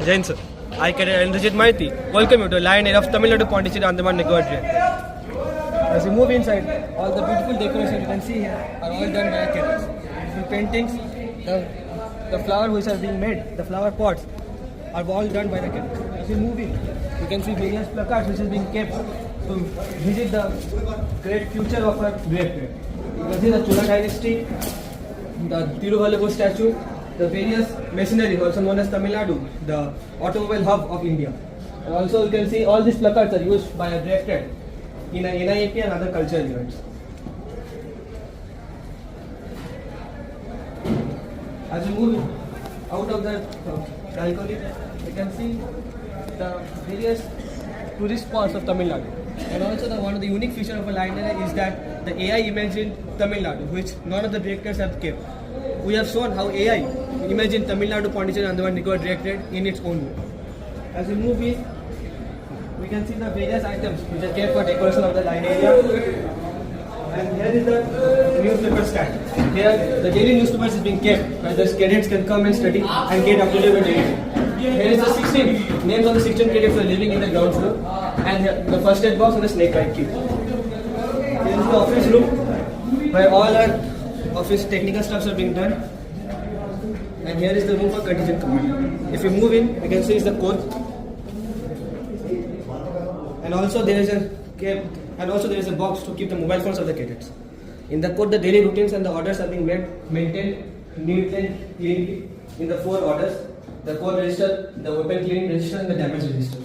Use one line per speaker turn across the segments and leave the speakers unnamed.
Jain sir. I cadet Indrajit Maiti. Welcome you to Lion Air of Tamil Nadu, Pondicherry, Andaman Nicobar Islands. As you move inside, all the beautiful decorations you can see here are all done by cadets. The paintings, the flower which are being made, the flower pots are all done by the cadets. As you move in, you can see various placards which is being kept to visit the great future of our directorate. You can see the Chola dynasty, the Tiruvallur statue, the various machinery also known as Tamil Nadu, the automobile hub of India. And also you can see all these placards are used by a directorate in an NIAP and other cultural events. As you move out of the balcony, you can see the various tourist spots of Tamil Nadu. And also one of the unique features of a Lion Air is that the AI imagined Tamil Nadu, which none of the directors have kept. We have shown how AI imagined Tamil Nadu, Pondicherry, Andaman Nicobar directorate in its own way. As we move in, we can see the various items which are kept for decoration of the line area. And here is the newspaper stand. Here the daily newspapers is being kept where the cadets can come and study and get up to date with anything. Here is the 16 names of the 16 cadets who are living in the ground floor, and here the first aid box and the snake bite kit. Here is the office room where all our office technical stuffs are being done. And here is the room for contingent command. If you move in, you can see is the code. And also there is a box to keep the mobile phones of the cadets. In the code, the daily routines and the orders are being maintained neatly and cleanly in the 4 orders: the code register, the weapon cleaning register, and the damage register.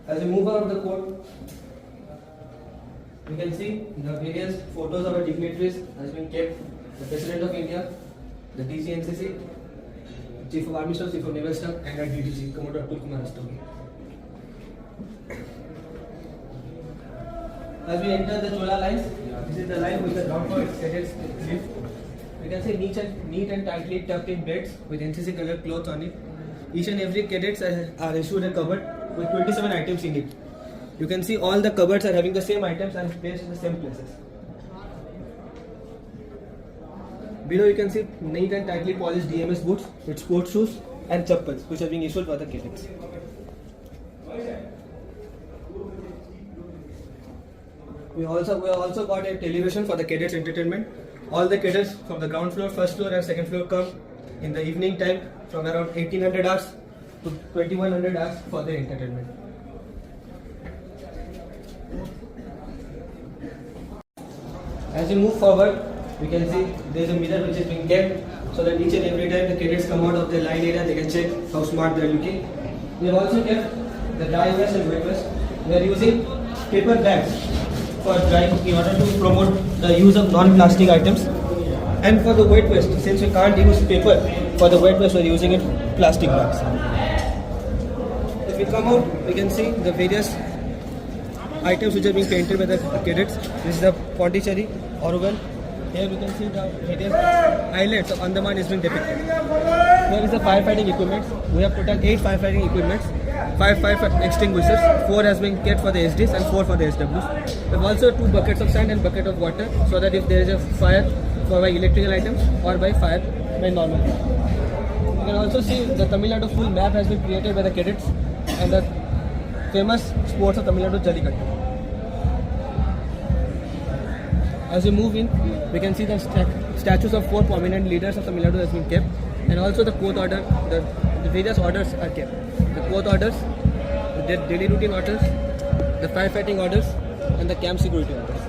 As we move out of the court, we can see the various photos of our dignitaries has been kept. The President of India, the DCNCC, Chief of Army Staff, Chief of Naval Staff, and our DDG, Commodore Atul Kumar Rastogi. As we enter the Chola lines, this is the line with the ground floor cadets live. We can see neat and tightly tucked in beds with NCC colored clothes on it. Each and every cadets are issued a cupboard with 27 items in it. You can see all the cupboards are having the same items and placed in the same places. Below you can see neat and tightly polished DMS boots with sports shoes and chappals which are being issued for the cadets. We also got a television for the cadets entertainment. All the cadets from the ground floor, first floor and second floor come in the evening time from around 1800 hours to 2100 hours for their entertainment. As we move forward, we can see there is a mirror which is being kept so that each and every time the cadets come out of the line area, they can check how smart they are looking. We have also kept the dry vest and wet vest. We are using paper bags for drying in order to promote the use of non-plastic items. And for the wet vest, since we can't use paper for the wet vest, we are using it plastic bags. If we come out, we can see the various items which are being painted by the cadets. This is the Pondicherry, Oregon. Here we can see the various islands of Andaman is being depicted. Here is the firefighting equipment. We have total 8 firefighting equipments, 5 fire extinguishers, 4 has been kept for the SDs and 4 for the SWs. We have also 2 buckets of sand and bucket of water so that if there is a fire for by electrical items or by fire by normal. You can also see the Tamil Nadu full map has been created by the cadets and the famous sports of Tamil Nadu Jallikattu. As we move in, we can see the statues of 4 prominent leaders of Tamil Nadu has been kept, and also the court order, the various orders are kept. The court orders, the daily routine orders, the firefighting orders, and the camp security orders.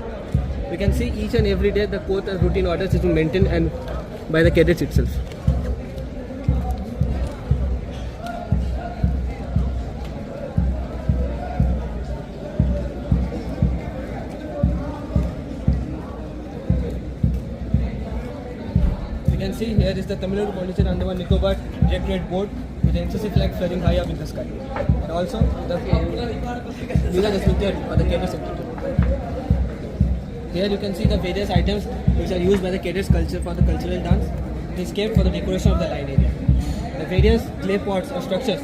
We can see each and every day the court routine orders is being maintained and by the cadets itself. You can see here is the Tamil Nadu, Pondicherry, Andaman Nicobar Directorate Board with the NCC flag flying high up in the sky. And also these are the security or the cadets security. Here you can see the various items which are used by the cadets culture for the cultural dance. It is kept for the decoration of the line area. The various clay pots or structures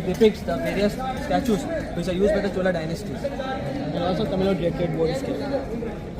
depicts the various statues which are used by the Chola dynasty. And also Tamil Nadu Red board is kept.